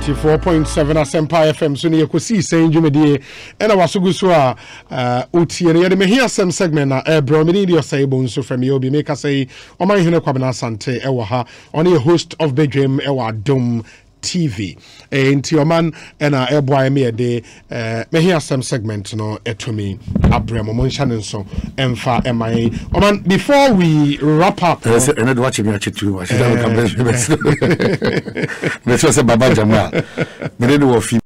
94.7 Asempa FM so ne Ekosiisen dwumedie ena wasogu so a otie ne yede me here some segment na bro me need your say bonso from you be make say o man hene kwabena asante e wo ha on a host of Bedroom e wa Dom TV nti your man ena e boy me de me here some segment no etomi abremo mo nhyane nso emfa emai o man before we wrap up and I'd watch me actually too much let's say baba jama me dey do fi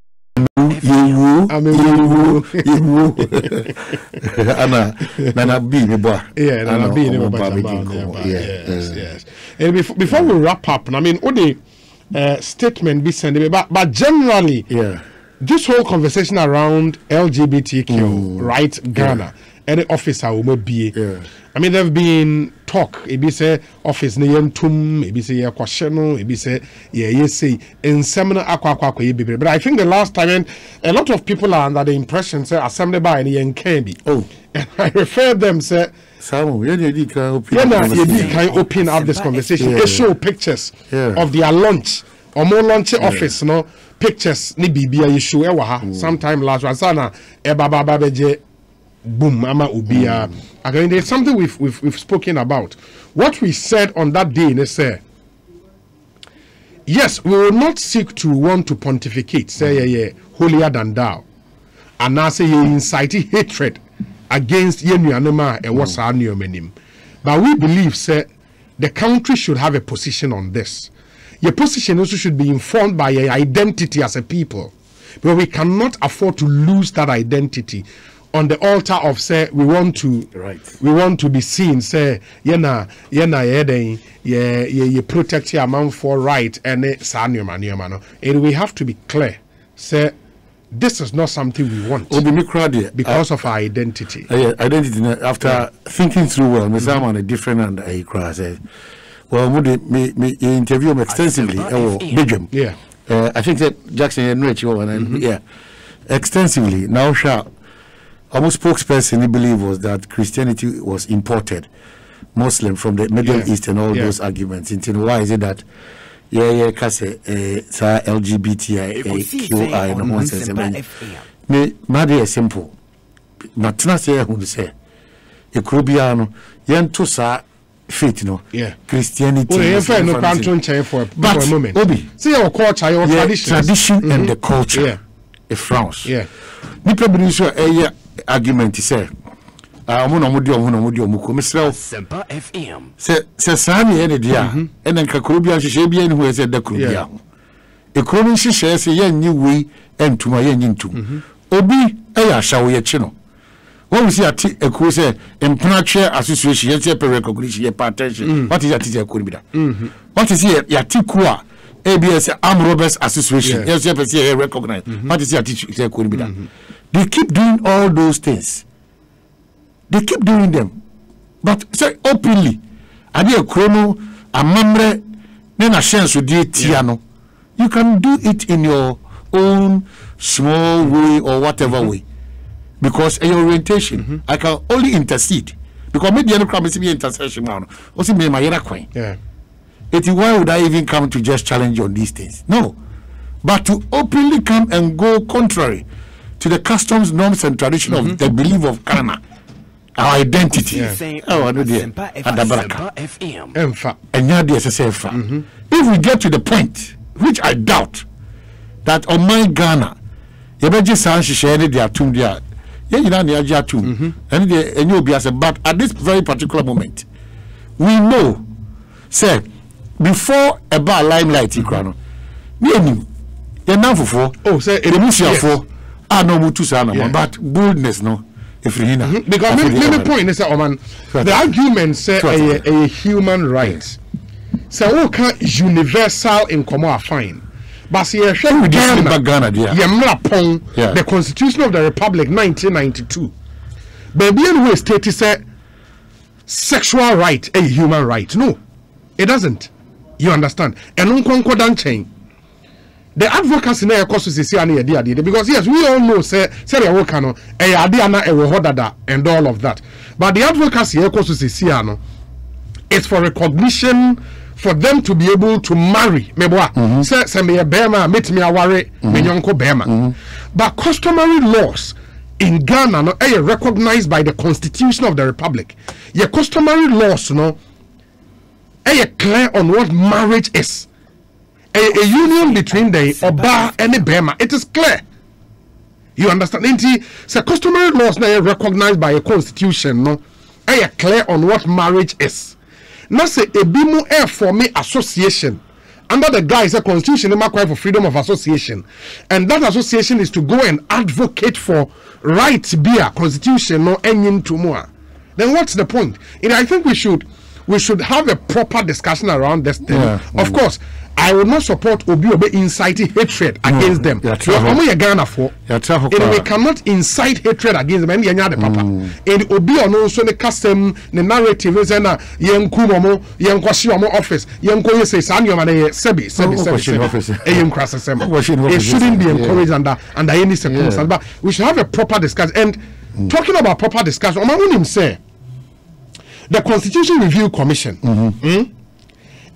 you Nana B me boy Nana B me boy yes and before we wrap up I mean odi statement be sent but generally this whole conversation around LGBTQ right Ghana any officer will be I mean there've been talk it be say office ne yentum it be say ya kwasheno it be say say in seminar akwa but I think the last time a lot of people are under the impression say assembly by any yen be and I refer them say Samu, you can open up this conversation. They show pictures of their lunch or more lunch office, no pictures. Ni bibia issue ewa sometime last wasana baba beje boom ama ubia. Again, there's something we've spoken about. What we said on that day, they say, yes, we will not seek to want to pontificate, say holier than thou, and now say incite hatred against Yenuanoma and what's our new meaning. But we believe, sir, the country should have a position on this. Your position also should be informed by your identity as a people. But we cannot afford to lose that identity on the altar of say we want to be seen, say, you protect your man for right and and we have to be clear, say this is not something we want because of our identity. Identity. After thinking through well, Mr. on a different and a class. Well, me interview him extensively. Bedroom. I think that Jackson and Rich extensively. Now, almost spokesperson he believed was that Christianity was imported, Muslim from the Middle East and all those arguments. Into why is it that? Kase LGBTI QI no one says me made simple matna say who say e krobiano yento sa faith no Christianity no canton chain for a moment obi see your culture your tradition and the culture France ni problem so argument say Sempa FM. Se sani ene dia ene nka krobia hwehwe bia ne ho se da krobia e krono hwehwe se ye nyi wi entuma ye nyi ntum obi eya hyawo ye chi no what we see at ekro se empatry association ye se per recognition ye partnership what is that ekro bi da what is here ya tiku a ABS Armed Robbers Association ye se per se recognize what is that ekro bi da they keep doing all those things. They keep doing them, but say openly, I be a chrono, a member, then a chance to do tiano. You can do it in your own small way or whatever way, because your orientation, I can only intercede because maybe any crime is be intercession man. Also, me my queen. Why would I even come to just challenge on these things? No, but to openly come and go contrary to the customs, norms, and tradition of the belief of Ghana. Our identity. I know dear. If we get to the point, which I doubt, that on my Ghana, you better just share their tomb there. You know the tomb, and you'll be as a but at this very particular moment, we know, say, before about limelight in Crown, you're now for say for no mutu sana, but boldness no. Because maybe point is the argument say a human right. So okay, universal in common fine. But see Ghana, the Constitution of the Republic 1992. Baby who state said sexual right a human right. No, it doesn't. You understand? And non chain. The advocacy na ekoso sisi ana ye dia because yes we all know say the work no e ade ana e hodada and all of that, but the advocacy ekoso sisi ano is for recognition for them to be able to marry. Say me a bema, meet me a worry, me yonko bema. But customary laws in Ghana no are recognized by the Constitution of the Republic. Your customary laws no are clear on what marriage is. A union between the Oba and the Bema. It is clear. You understand? So customary laws now are recognized by a constitution no are clear on what marriage is. Now say a bimu air for me association under the guise of constitution for freedom of association, and that association is to go and advocate for right to be a constitution no engine to more. Then what's the point? And I think we should have a proper discussion around this thing. Of course, I will not support Obi inciting hatred against them. And we cannot incite hatred against them. And Obi on also the custom, the narrative is in a young Kumomo, young Kwashiamo office, young Koye says, Sebi. It shouldn't be encouraged under any circumstance. But we should have a proper discussion. And talking about proper discussion, Omamunim say the Constitution Review Commission.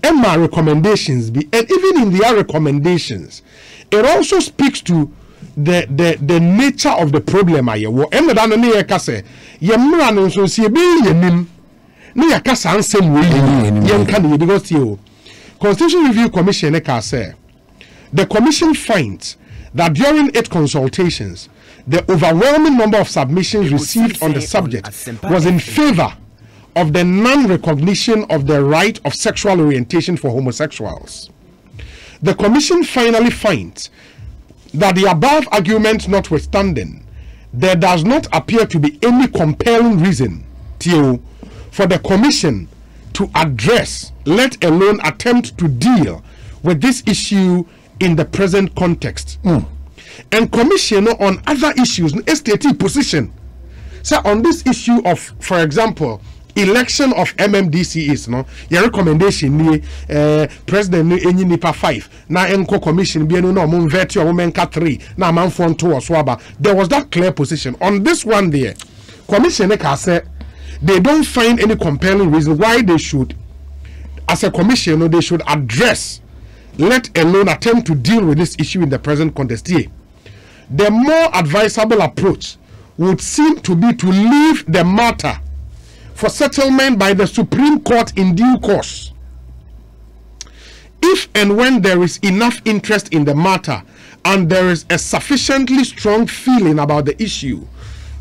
Emma recommendations be, and even in their recommendations, it also speaks to the nature of the problem. I wo em da no ne yakase ye mra no so se be yenim ne yakasa ansem we ye nka ne because you Constitution Review Commission say the commission finds that during its consultations the overwhelming number of submissions received on the subject was in favor of the non-recognition of the right of sexual orientation for homosexuals. The commission finally finds that the above argument notwithstanding, there does not appear to be any compelling reason for the commission to address, let alone attempt to deal with this issue in the present context. And commission on other issues, STT position. So on this issue of, for example, election of MMDC is no your recommendation ni president ni enyi nipa 5 na enko commission bi no na mo vet your women ka 3 na manfo nto oswaba. There was that clear position on this one there. Commission ka say they don't find any compelling reason why they should, as a commission, they should address, let alone attempt to deal with this issue in the present context. The more advisable approach would seem to be to leave the matter for settlement by the Supreme Court in due course. If and when there is enough interest in the matter and there is a sufficiently strong feeling about the issue,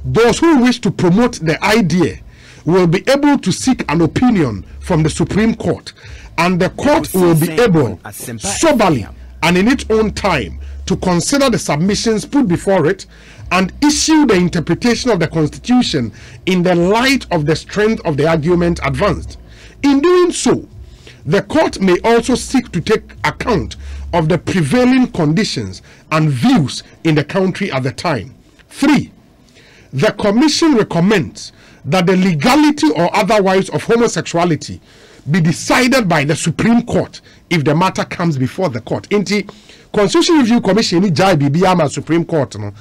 those who wish to promote the idea will be able to seek an opinion from the Supreme Court, and the court will be able soberly and in its own time to consider the submissions put before it and issue the interpretation of the Constitution in the light of the strength of the argument advanced. In doing so, the court may also seek to take account of the prevailing conditions and views in the country at the time. 3. The Commission recommends that the legality or otherwise of homosexuality be decided by the Supreme Court if the matter comes before the court. Inti Constitution Review Commission ni jai bibi Supreme Court no.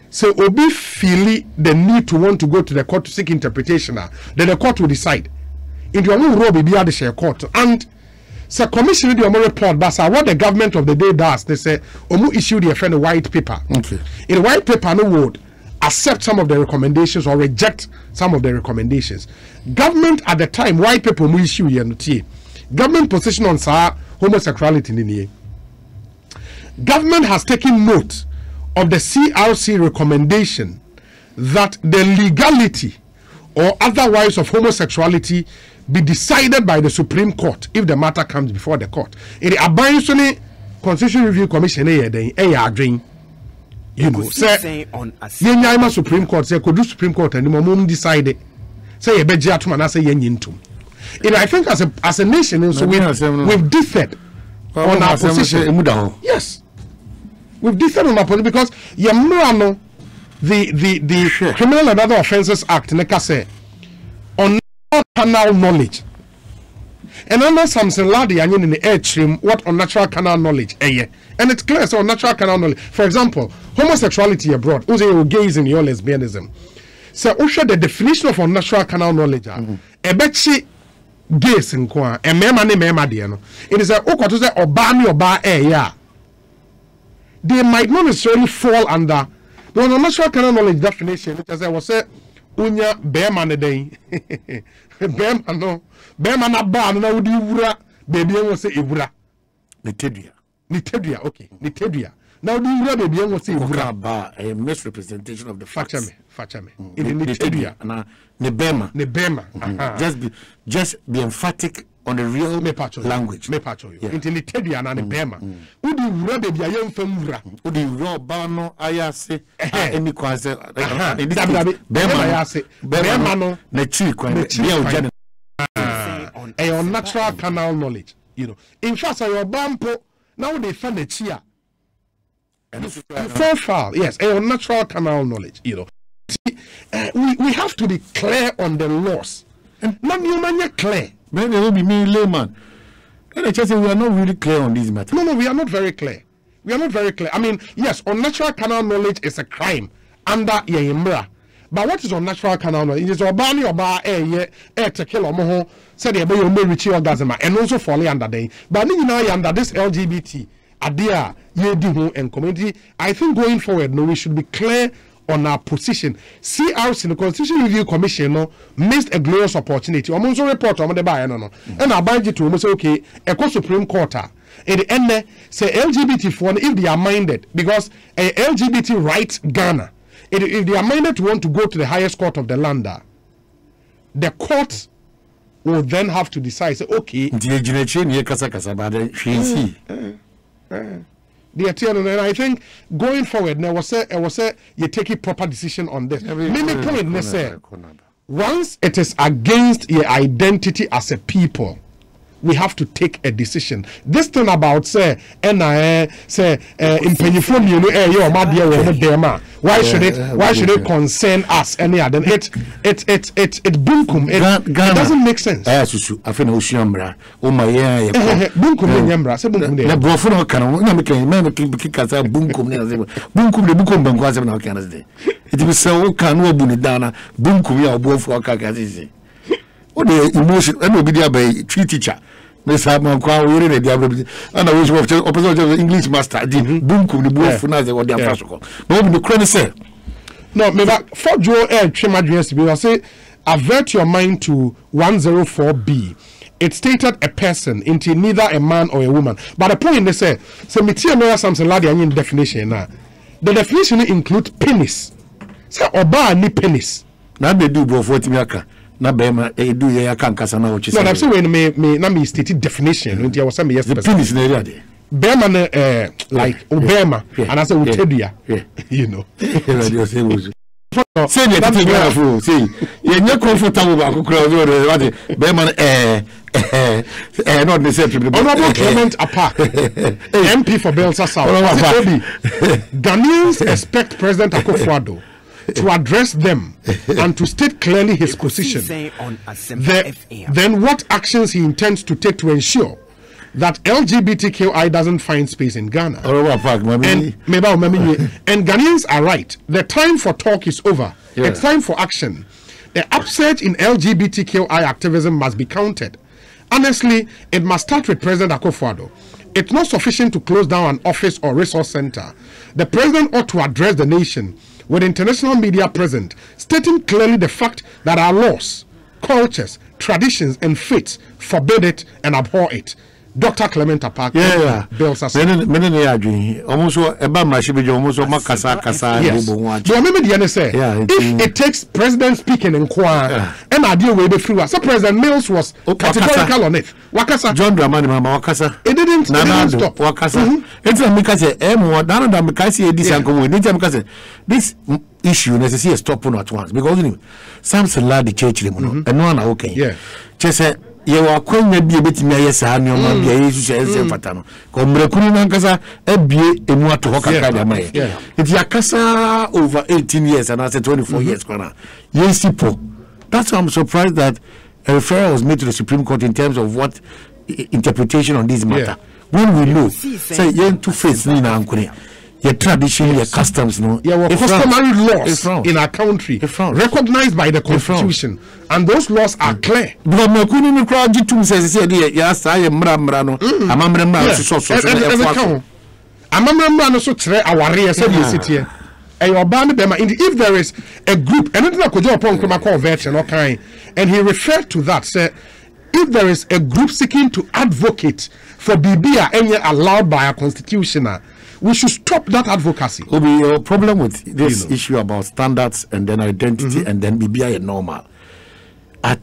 So obi feel the need to want to go to the court to seek interpretation, then the court will decide. Into omu ro bibi the share court, and so commission the omu report basa what the government of the day does. They say omu issue the friend a white paper. Okay. In the white paper no would accept some of the recommendations or reject some of the recommendations. Government at the time, white people mu issue ye government position on homosexuality in government has taken note of the CRC recommendation that the legality or otherwise of homosexuality be decided by the Supreme Court if the matter comes before the court. In the Constitution Review Commission you know, say Yenyama Supreme Court say could do Supreme Court and the mom decided say ye beji atum and say yenyintum. You know, I think as a nation, so we've differed on our position. Yes, we've differed on our position because Yamrano, the Criminal and Other Offences Act, neka say on canal knowledge. And under something ladi and in the air trim what unnatural canal knowledge and it's clear so unnatural canal knowledge. For example, homosexuality abroad, gayism or lesbianism. So the definition of unnatural canal knowledge ebechi gays nko a mema ne mema de no it is a okoto say oba ne oba ya they might not necessarily fall under the natural canon knowledge definition which as I was say unya bema ne den bema na ba na wudi wura baby won say ewura ne tedua okay ne tedua now the wura baby won say ewura ba a misrepresentation of the facts facha me in ne tedua na ne bema just be emphatic on the real language me pacho you in ne tedua na ne bema wudi wura baby ayem fam wura wudi wura ba no ayase any kwanse bema ayase bema no na chi kwan dia ujane a natural canal knowledge, you know. In fact, your bampo now they find a chia. Profile, yes, a natural canal knowledge, you know. See, we have to be clear on the laws. Not human clear. Maybe it will be me layman. And I just say we are not really clear on this matter. No, we are not very clear. I mean, yes, unnatural canal knowledge is a crime under Yemra. But what is unnatural canal knowledge? It is Obani Oba to kill Omoho, said they may reach orgasm and also fall under day. But now under this LGBT idea, and community, I think going forward, no, we should be clear on our position. CRC, the Constitution Review Commission, missed a glorious opportunity. Almost a report on the buy, and I buy it to almost okay, Eco Supreme Court. At the end, say LGBT for if they are minded, because a LGBT rights Ghana. If they are minded to want to go to the highest court of the land, the court will then have to decide. Say, okay. And I think going forward, I was say you take a proper decision on this. Once it is against your identity as a people, we have to take a decision. This thing about say in Penifon, you know, why should it concern us any other? It bunkum. It doesn't make sense. Emotion and by teacher. Miss Hartman, and I was opposite of the English master. Bunkum, the boy for nothing or their protocol. No, the credit say. No, maybe for Joe Chimadrius, we will say, avert your mind to 104B. It stated a person into neither a man or a woman. But the point they say, so material something like the definition now. The definition includes penis. Say, oba ni penis. Now they do both what you na bema do ya kan kasa na ochi. No, I'm saying me stated definition when there was some yesterday. The penis na area there. Bema like Obama and I say Utedia. You know. Say that thing you say you not comfortable ba ko kura what bema not the same people. Honorable Clement Apart, MP for Belsa South. Ghanaians expect President Akufo-Addo to address them and to state clearly his position. Then what actions he intends to take to ensure that LGBTQI doesn't find space in Ghana. And Ghanaians are right. The time for talk is over. Yeah. It's time for action. The upsurge in LGBTQI activism must be countered. Honestly, it must start with President Akufo-Addo. It's not sufficient to close down an office or resource center. The president ought to address the nation with international media present, stating clearly the fact that our laws, cultures, traditions, and faiths forbid it and abhor it. Dr. Clement Apart, Almost almost if it takes president speaking in choir and I deal with the free so President Mills was categorical on it. Wakasa John Dramani Mama Wakasa. It didn't stop. Wakasa. It's a because this issue necessarily stop on at once because some lad the church and no one okay. Yeah. Just ye wa kwanya bie betimi ayesa anu ma bia yesu se fata no ko mrekunu nankasa abie emu ato hokaka da mai it yakasa over 18 years and I said 24 years kwana yes people. That's why I'm surprised that a referral was made to the Supreme Court in terms of what interpretation on this matter. When we look say yen two face ni na ankure your tradition, your customs, no. Yeah, well, customary laws in our country recognized by the constitution, and those laws are clear. But my queen in the crowd, you two says, yes, I am Mramrano. I'm so tre aware said you sit here. If there is a group, and and he referred to that, said, if there is a group seeking to advocate for BBA and allowed by our constitution, we should stop that advocacy. Obi, your problem with this issue about standards and then identity and then BBA is normal. I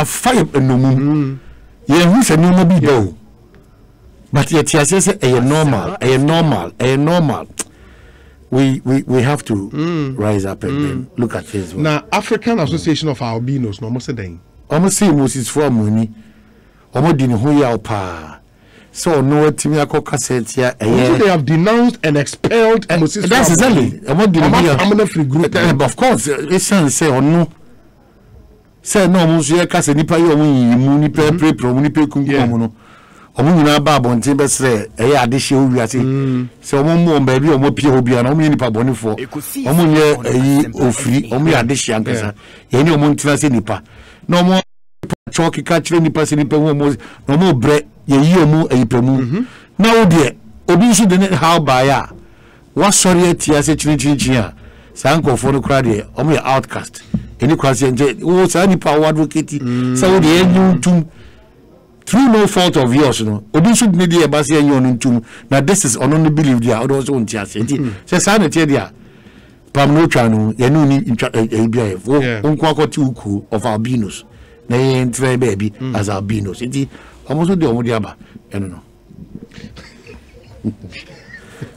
fire no moon. Yeah, who's a normal BBA? But yet, yes, a normal. We have to rise up and then look at this. Now, African Association of Albinos, no more saying. Almost see Moses for money. Almost didn't who you are. So no Timia cassette here. They have denounced and expelled Moses. That's exactly. I'm free group. Of course, it's say or no. Say no, Monsieur Cassanipa, Munipe, Munipe Kunguamono. Omuna Babo and Timber say, a addition we are saying. So one more baby or more pure be an omnipa boni for. Omunia a free, only addition, any Montinas nipa. No more chalky catch any person, no more bread. Ye mu a pemu. Now, dear, Obishi didn't how by ya. What sorry at Tiasa Chinchia, Sanko for the crowd, only outcast. Any question, oh, Sani power advocate, so the end you through no fault of yours, no. Obishi need a basia yon tomb. Now, this is only believed there, others own Tiasa. Says Sanatia, Pamno Chanu, Yanuni in ABF, Unquaco Tuku of albinos. Nay, and try baby as albinos. Almost the only other, I don't know.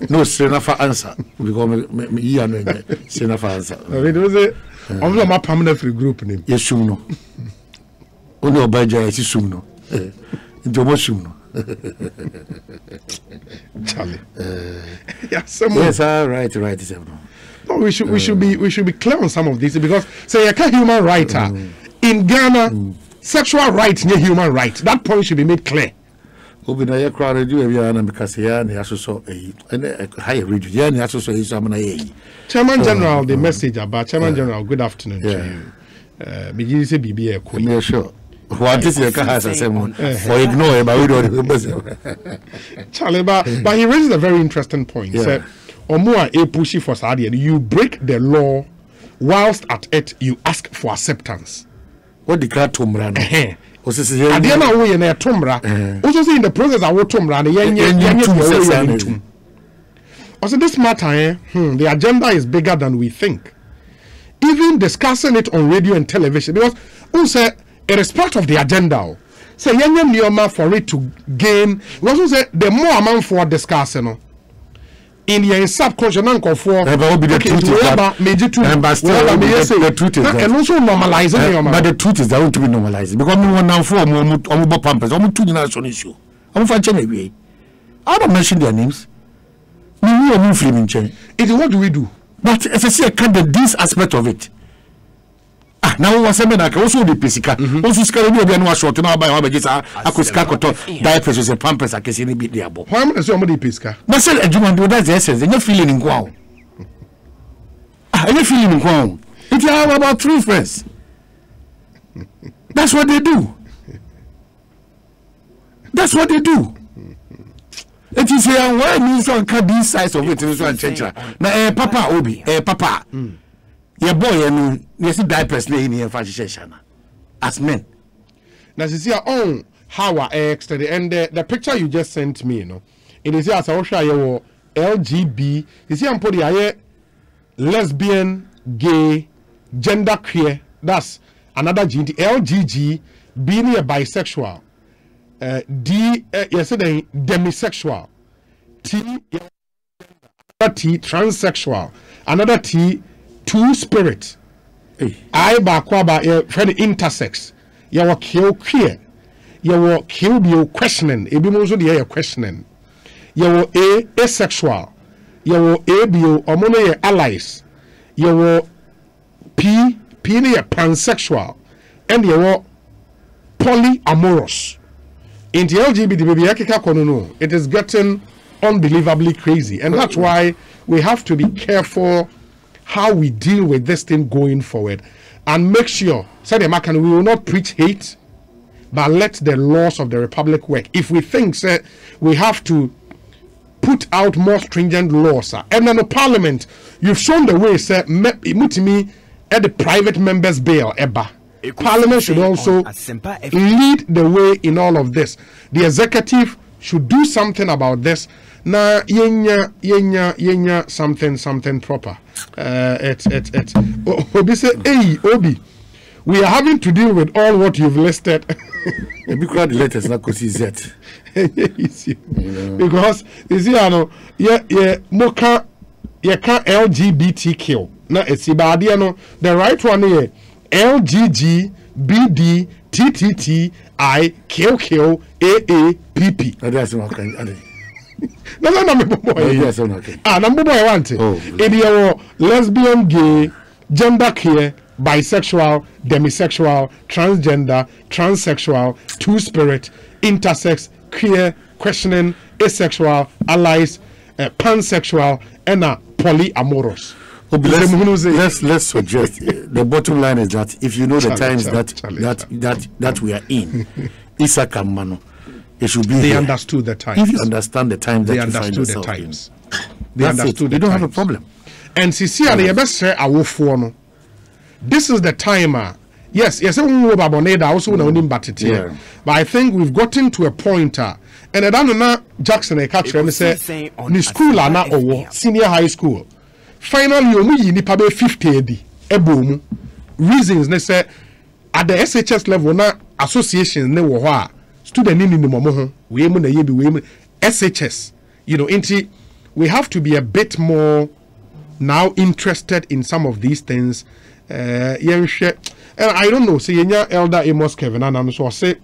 No, Senafa answer because me Senafa answer. It was a only my permanent free group name. Yes, no. Only a badger is Suno. Into Mosuno. Charlie. Yes, right. No, we should be clear on some of these because say a human writer in Ghana. Sexual rights near human rights. That point should be made clear. Obinaya crowd do because he also a higher region. Chairman General, the message about Chairman General, good afternoon to you. Begin to be a queen. Yeah, sure. What is your has a someone or ignore him? Charlie, but he raises a very interesting point. He said, Omua a pushy for Sadia, you break the law whilst at it you ask for acceptance. What the car tumra? Adiana we na tumra. Also see in the process I will tumra. Also this matter, the agenda is bigger than we think. Even discussing it on radio and television, because also it is part of the agenda. Say Nioma for it to gain. We also say the more amount for discussing. In the subconscious for the truth is and also normalizing but the truth is that want to be normalized because we want now for more pampers almost 2 national issue I'm I don't mention their names it what do we do but if I see a kind of this aspect of it now was a man also the physical also scary short now by diapers with a pampers I can see any bit there why am I somebody pisca but say a human do that's the essence and you're feeling in wow you're feeling in wow it's about 3 friends that's what they do it is here why means on these size of it in one change now papa obi papa your boy and you see diapers in here fashion as men. Now you see our own how I extended and the picture you just sent me, it is here as I will show you LGB. You see I'm putting here lesbian, gay, gender queer. That's another G. LGG being a bisexual. D yesterday demisexual. T transsexual. Another T two-spirit. I bakwaba friend intersex. You were kill queer. You were kill bio questioning. Ebi monzo the questioning. You were asexual. You were bio omono ye allies. You were P ne pansexual. And you were polyamorous. In the LGBT baby akeka kono no. It is getting unbelievably crazy. And that's why we have to be careful how we deal with this thing going forward and make sure, we will not preach hate, but let the laws of the Republic work. If we think we have to put out more stringent laws, and then the Parliament, you've shown the way, at the private members' bill, Parliament should also lead the way in all of this. The executive should do something about this. Na yenya something proper. Obi say, hey, Obi, we are having to deal with all what you've listed. Because the letters not Ekosiisen. Because you see, moka LGBTQ. Na etibadi the right one here. LGBTTTIQQAAPP. That's not okay. No, Yes, okay. Number boy, I want it. Lesbian, gay, gender queer, bisexual, demisexual, transgender, transsexual, two-spirit, intersex, queer, questioning, asexual, allies, pansexual, and polyamorous. Let's suggest the bottom line is that if you know the times that we are in, Isaka Mano, it should be. They here. understood the times. If you understand the times that they you find understood yourself the times. In, they understood the you don't times. have a problem. And Sisi and the best say no. This is the time. Yes, also but I think we've gotten to a point. And I don't know Jackson I catch him say ni school na owo senior high school. Finally, you need to 50 ebomu. Reasons they say at the SHS level na associations ne wo ho student in the momo we mu na ye bi we mu SHS. We have to be a bit more now interested in some of these things. And I don't know. Say Elder Amos Kevin and I'm so say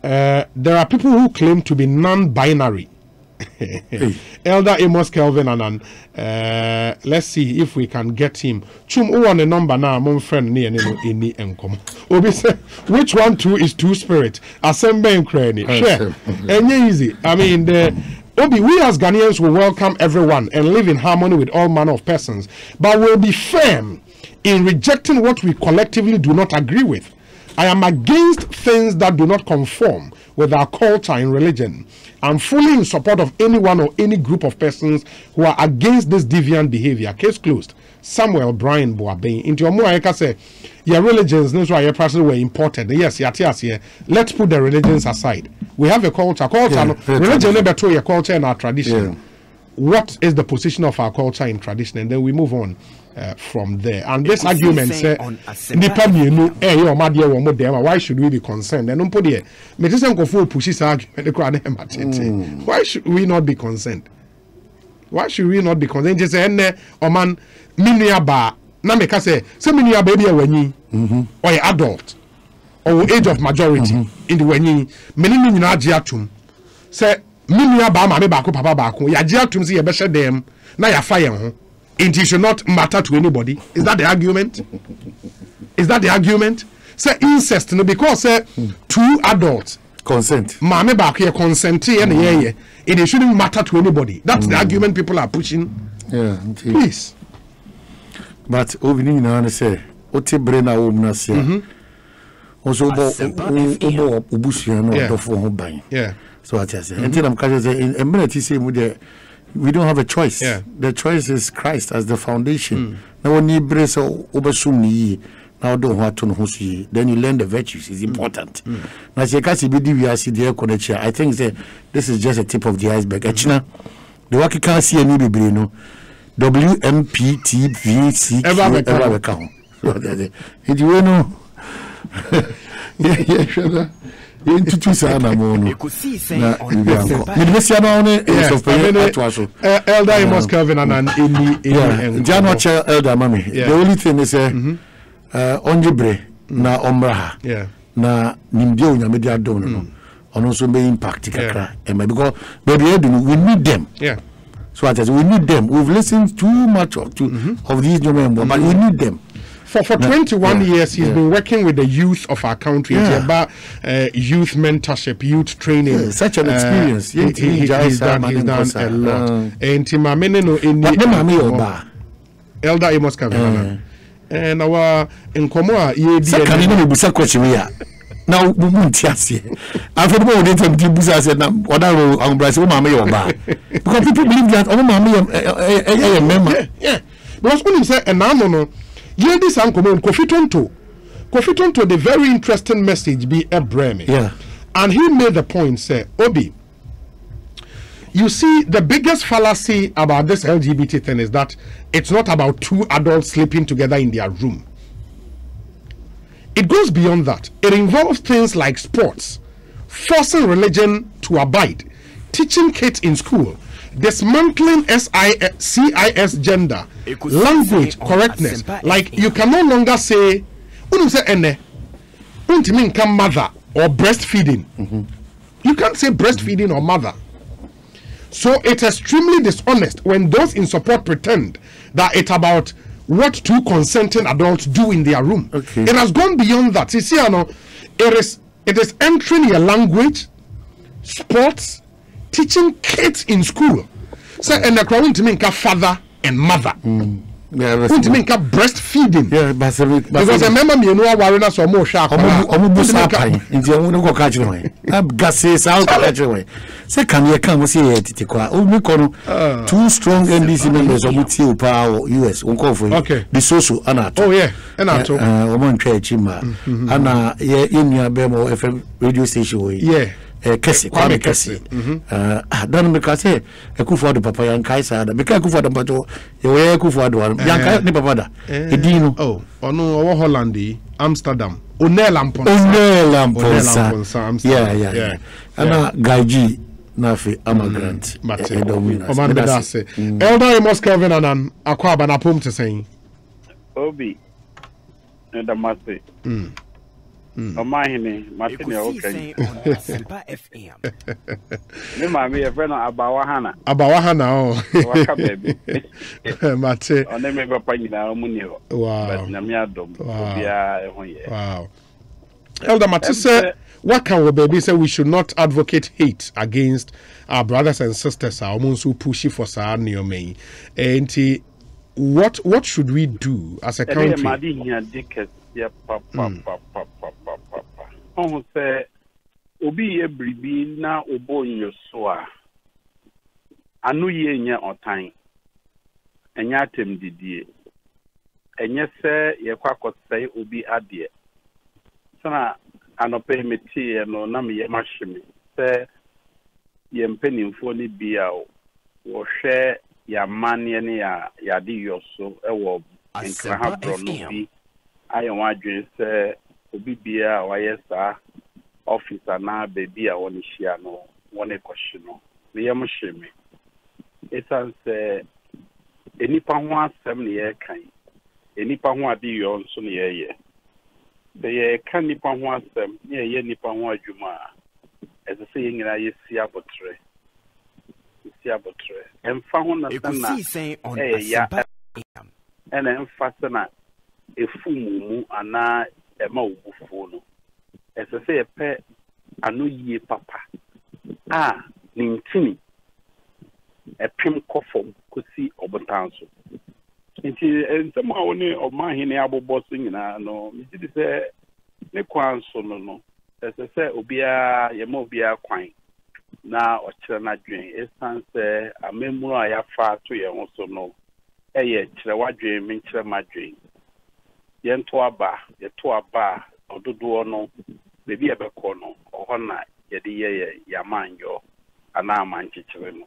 there are people who claim to be non-binary. Elder Amos Kelvin and let's see if we can get him. Chum on a number now, my friend near any income. Obi say which one too is two spirit? Assemble and cranny. Share. And easy. I mean Obi, we as Ghanaians will welcome everyone and live in harmony with all manner of persons, but we'll be firm in rejecting what we collectively do not agree with. I am against things that do not conform with our culture and religion. I'm fully in support of anyone or any group of persons who are against this deviant behavior. Case closed. Samuel Brian Boaben. Into your more, I can say, your religions, that's why your persons were imported. Yes, here. Let's put the religions aside. We have a culture. Religion never told your culture and our tradition. Yeah. What is the position of our culture and tradition? And then we move on from there. And this argument say, why should we be concerned? And why should we not be concerned? Why should we not be concerned? Just say, man, ba na me say, baby or adult or age of majority in the wenyi. Many atum say. Minia ba mame baako papa baako ya je atum se ye be dem na ya fa ye ho it should not matter to anybody. Is that the argument? Say incest no because say two adults consent mame baako ye consent ye na ye it shouldn't matter to anybody. That's the argument people are pushing. Yeah, please. But obini na say oti bre na wo na say also obusia no dofo ho ban. Yeah. So I just say, until I'm in a minute, you say, we don't have a choice. Yeah. The choice is Christ as the foundation. Now, when you brace oversumi, now don't want to know, then you learn the virtues. It's important. Now, I think this is just a tip of the iceberg. The work you can't see any brain, WMPTVC ever count. Did you know? Yeah, sure. Ekosiisen Elder Amos Kelvin and Elder Mami. The only thing is onjibre na omraha na nimdio nyamedia don no also may impact because baby we need them. So I we need them. We've listened too much of these new members, but we need them. For 21 years, he's been working with the youth of our country. About youth mentorship, youth training. Such an experience. He's done a lot. And Elder Amos Kavanaugh. And our in Komoa, now, after the moment, said, because people believe that yeah. Because when you say, and now, no, this uncle, Kofi Tonto, the very interesting message be a breme. Yeah. And he made the point, say, Obi, you see, the biggest fallacy about this LGBT thing is that it's not about two adults sleeping together in their room. It goes beyond that. It involves things like sports, forcing religion to abide, teaching kids in school, dismantling CIS gender, language correctness. Like you can no longer say, mother or breastfeeding. You can't say breastfeeding or mother. So it's extremely dishonest when those in support pretend that it's about what two consenting adults do in their room. Okay. It has gone beyond that. You see, it is entering your language, sports, teaching kids in school. So, and the crowd to make a father and mother. Yeah, to make a breastfeeding. Yeah, because I remember me, you know, warring us or more shark. Second, you come see it. Two strong NDC members of Mutil Power US. Okay. The social Anato. Oh, yeah. Anato. Woman Chima. Anna, in your Bemo FM radio station. Yeah. Kesi, Kwame Kesi. Don't because a Kufa the Papa and Kaisa, because Kufa the Pato, you Kufa the one, Yanka Nipavada, Edino. Oh, no, Hollandi, Amsterdam, Unelampon. Yeah. Anna Gaiji, Nafi, Amagrant, Mate, Elder Amos Kelvin and Aquaba Napum to say, Obi, and the Mate. Ekosiisen on Asempa FM. Me mami e friend Abawahana. Oh. Waka baby. Mate. On me papa nyina omuni ho. Wow. But na me adom. Obia e ho ye. Wow. Elder Mate say, what can we baby say we should not advocate hate against our brothers and sisters? Our ones who push for sa neomei. And what should we do as a country? Yeah, papa. On say, Obi ye bribi na obo in so a. Anu ye nya otan. Enya atem didie. Enye se ye kwa kosai obi adie. Sana anope meti no na me ye mahweme. Se ye mpanimfo ni bia wo hwe ya mane ne ya de yoso ewo nkra bro no bi. I want to say, Obibia, or yes, officer now, baby, I want to share no one question. Me am shame. It's as any pound 7 year kind. Any pound be your son ye. They can nipon one sem, ye nipon one juma. As a saying, I see a botre. And found a Ekosiisen on Asempa FM. And then fasten a fumu ana ema ubufo no ese se yepe anu yie papa nintini epem kofom kosi obotanso nti ensema woni omahene aboboso nyina no mi di se ne kwanso no ese se obia yema obia kwan na ochire na dwen esanse amemuru ayafa to ye ho so no eye kire wadwen mi kire madwen yento aba ododo no bebi ebekọ no ohona yede ye yamanyo ana manchichire no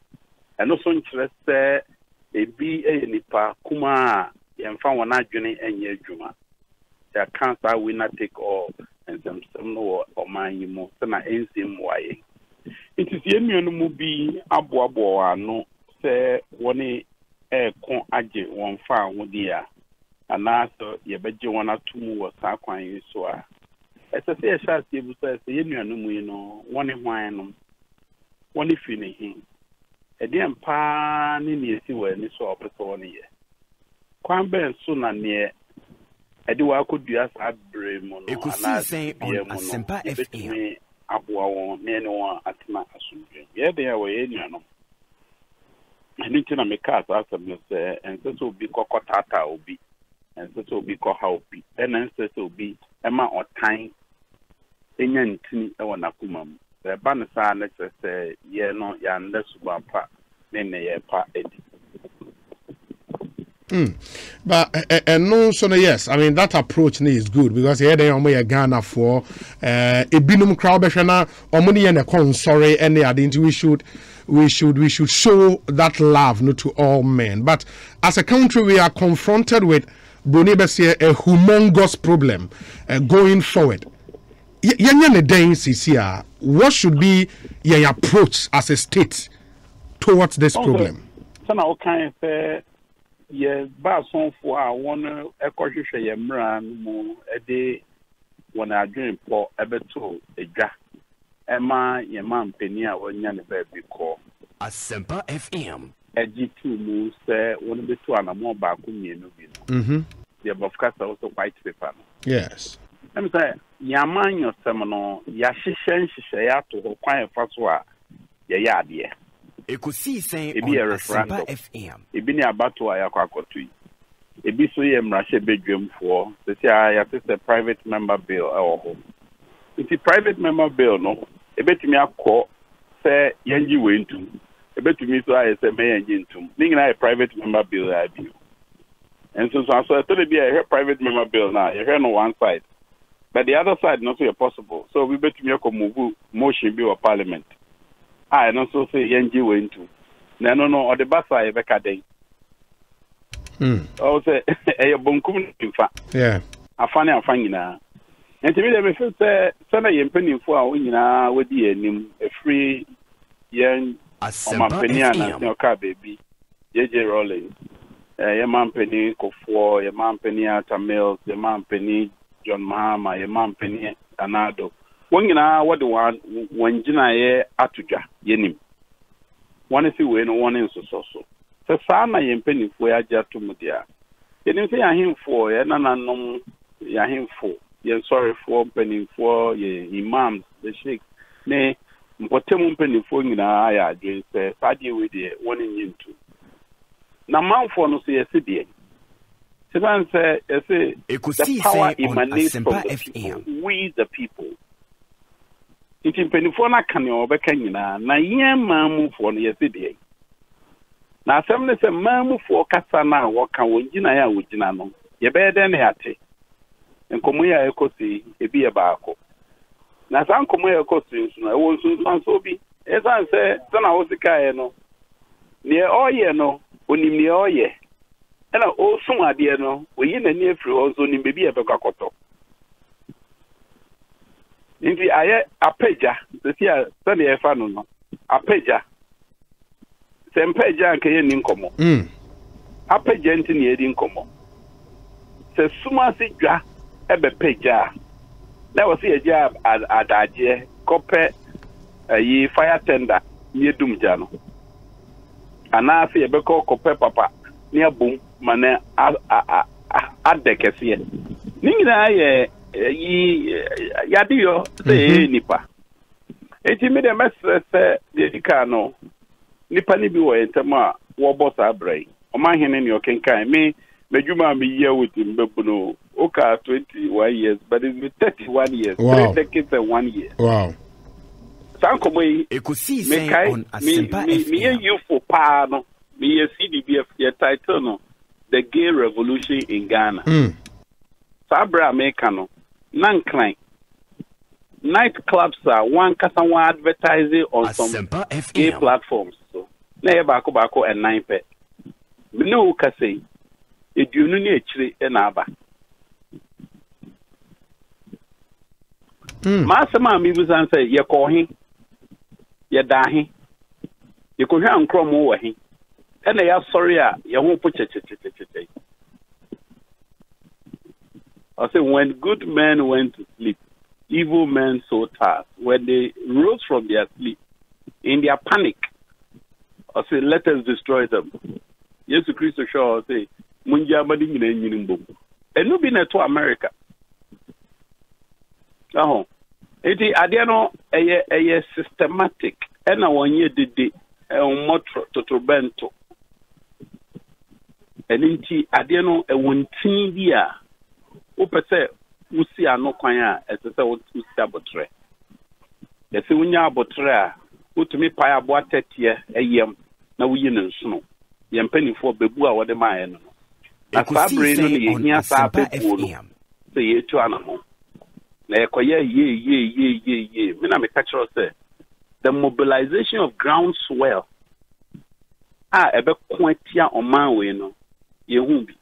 eno so nchire se ebi nipa kuma yemfa wona adwene enye adwuma ya cancer we not take all and some no omanyi mo se na enzim waye it is yenu mu bi aboabo ano se woni kon age won fa ahodia anaso yebeje wona tumu wo sakwan yiso a ese se yesha se buso se yenuanu mu no woni hwan no woni fi ne hin edem pa ni esi wa ni so opeso woni ye kwan ben so na ne Ediwa could be as a brave mono. Ekosiisen on Asempa FM. Abuawo neno atma asumdwe. Ye dey we enuano. Anything I make us as say and so be kokotata obi. And so be ko ha obi. And so be ema otan enya ntini e wona kuma mu. The ban sa na say ye no ya ndesuba pa ne ye pa edi. But and no, so no, yes, I mean that approach is good because here they are Ghana for a binum crowd beshana or money and a con sorry and I think we should show that love not to all men. But as a country we are confronted with Brunei a humongous problem going forward. What should be your approach as a state towards this problem? So now can say yes, but some for one ekoshwe ye mra mu ede wona adwen po ebeto edwa ema ye man pani a wonya ne ba bi ko Asempa FM ejitu mu se wona beto anamo ba ko mienu bi no the broadcast also white paper no yes em say yaman yosem no ya hihye ya to ho kwan fa so a ye ya ade Ekosiisen on Asempa FM. Ebi ni abato a yakwakotu. Ebi so ye mrahye bedwemfo. Sesi ya se private member bill ho. Iti private member bill no, ebetumi akọ se yanji wentum. Ebetumi so aye se me yanji ntum. Ningi na private member bill ya bi. And so to be a private member bill now, you hear no one side. But the other side not so possible. So we betumi akọ move motion bill of parliament. I don't so say Yanji went to. No, or the basa Ebeka day. Oh, say a bunkum in fact. Yeah. I find out finding now. And to me, they feel say, Sana Yempeni for a winner with the name a free young Mampeniana, no car baby. JJ Rollins. Your Mampeni Kofor, your Mampeni Tamils, your Mampeni John Mahama, your Mampeni Anado. Wangina what the one when Jina ye atuja yenim. One is we no one in so. So sana yempeni for ya jatu mudia. Yenim say him for ya no ya him for. Ye sorry for penny for ye imams the sheikh. Ne mpotemu penny for ngina ya adwen say sadie we de one in into. Na man for no say yesidie. Sevan say the power emanates from the people. We the people. Iti mpanyinfo na kan yo beka nyina na yen maamufo no yesede na asem ne se maamufo kasa na wo kan wongina ya wogina no ye be de ne ate nkomo ya ekosi ebi ye baako na san nkomo ya ekosi nso na wo nso so bi esan se sana wo sika ye no ne oye no onim ne oye ena o sum ade no oyi na ni efiri o so ni bebi ye bekakoto. Inti aye apeja sesi a sani efa no apeja sempeja nke ye ni nkomo apeja nti ni edi nkomo se suma si dwa ebe peja na wo si eja adaje kope yi fire tender ni edumja no ana fi ebe ko kope papa ni abum mane adekese ni ngina ye yadio say nipa eti me dem se dedika no nipa ni bi wo entama wo boss abrai o ma hene ni okenkan me medjuma me year with him bebuno oka 21 years but it's 31 years. Wow. 3 decades and 1 year. Wow. Sanko boy Ekosiisen on Asempa FM. Me you for pa no me CDBF your title no the gay revolution in Ghana. Sabra America no Nankline nightclubs are one customer advertising on some gay platforms. So, na bako and 9 pet. Me no ka say, e dunu ni echire e na aba. Masama mi busan say ye ko hin, ye da hin, ye ko hwa nkrom wo hin. E na ya sorry a ye ho po che. I say, when good men went to sleep, evil men so tired. When they rose from their sleep, in their panic, I say, let us destroy them. Yes, Christ show, I say, Munja Madin. enu bi na to America eti ade no eye systematic ena wonye dede motro totrobento eninti ade no ewontin bi a wo pese wusi ano kwan a esese wusi abotre ese wunya abotre a wotumi pai abo atetie eyem na wuyi ne nsono yempanifo bebu a wode maaye no asabre no ne yehia sa bebu no se yetu anamo na ekoye ye me na me catch say the mobilization of groundswell ebe kwantia oman we no yehu bi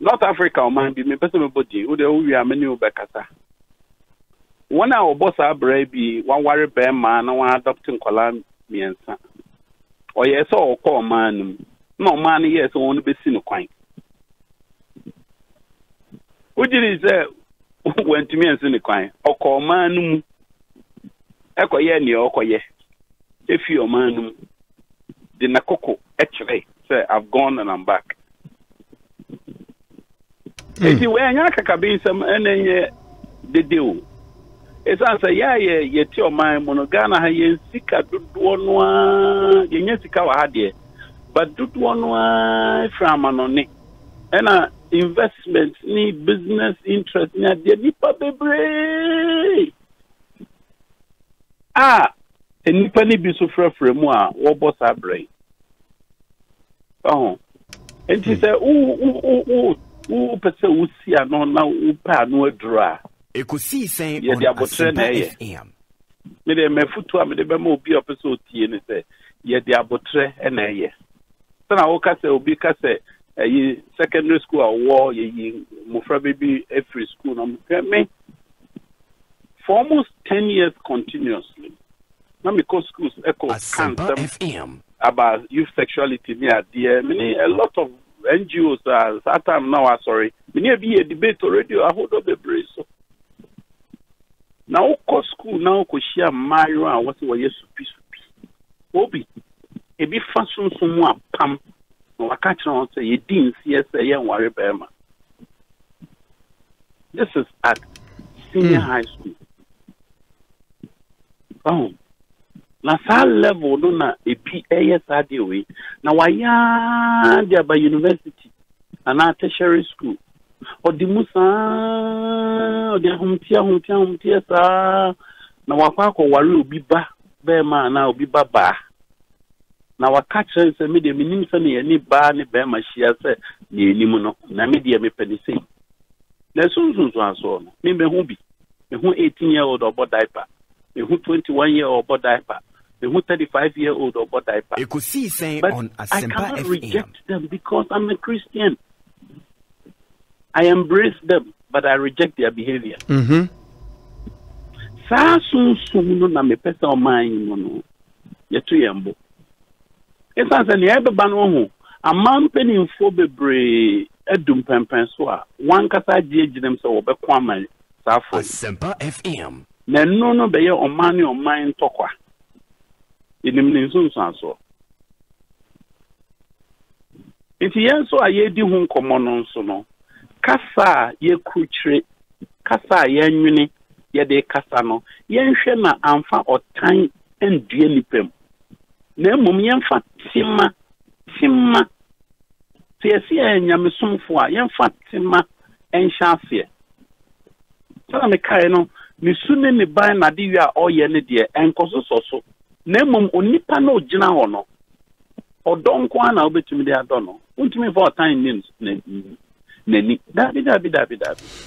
North Africa oman bi me pese me body wo de wo wi amani obekasa wona obosa abra bi wan ware be ma na wan adopt nkola miensa oye so okọ oman num na oman ne yes won be si no kwan ujiri se wentimi ensi ne kwan okọ oman num ekoye ni okoye efi oman num de nakoko ekire say I've gone and I'm back. Eti we anya kakabi nsem enenye dedeo esa say ye ti oman mo no Ghana ha ye sika dodo no a ye sika wa ha de but dodo no a from anone ena investment ni business interest ni ade nipa bebre nipa ni bi so frefre mu a wo boss abrei enti say u pese usi ano na upa no adura Ekosiisen on Asempa FM. Me de mefutu a me de be ma obi opese otie ni say ye de abotre na ye sana wo ka say obi ka say secondary school awo ye mufra baby every school na me for almost 10 years continuously na me go schools echo Asempa FM about youth sexuality near there many a lot of NGOs at time now sorry many be a debate already I hold up the brace so now go school now go share my and what we supi obi e be fasun sumu apam no aka chira say ye din cs ye nware bema this is at senior high school na sa level no na epi ASAD we na waya dia ba university ana tertiary school odi musa odi humtia sa na wakwa ko ware obi ba be ma na obi ba na waka chere se me de minim se ne ni ba ne be ma hia se ne enim no na me de me pedi sei na sunsun so aso no me be hu bi me hu 18-year-old obo diaper me hu 21-year-old obo diaper me hu 35-year-old obo diaper Ekosiisen on Asempa FM. I cannot reject them because I'm a Christian. I embrace them, but I reject their behavior. Sa sun no na me pesa o man no yetu yembo. Esa se ne ebe ba no ho amam penimfo bebre edum pempen so a wan kasa gieginem se wo be kwa man sa fo Asempa FM. Na no be ye o man tokwa. Enim ne nso so. Enti yenso ayedi hu nkomo no nso no. Kasa ye kuchire kasa ye nwini ye de kasa no yenhwe na amfa otan endue nipem na mum yenfa timma tiesi enyamesumfo a yenfa timma enhyafe sana me kai no ni sune ni ban na de wi a oye ne de enkoso so na mum onipa na ogina ho no odonko ana obetumi de adono untumi for otan neni dabi.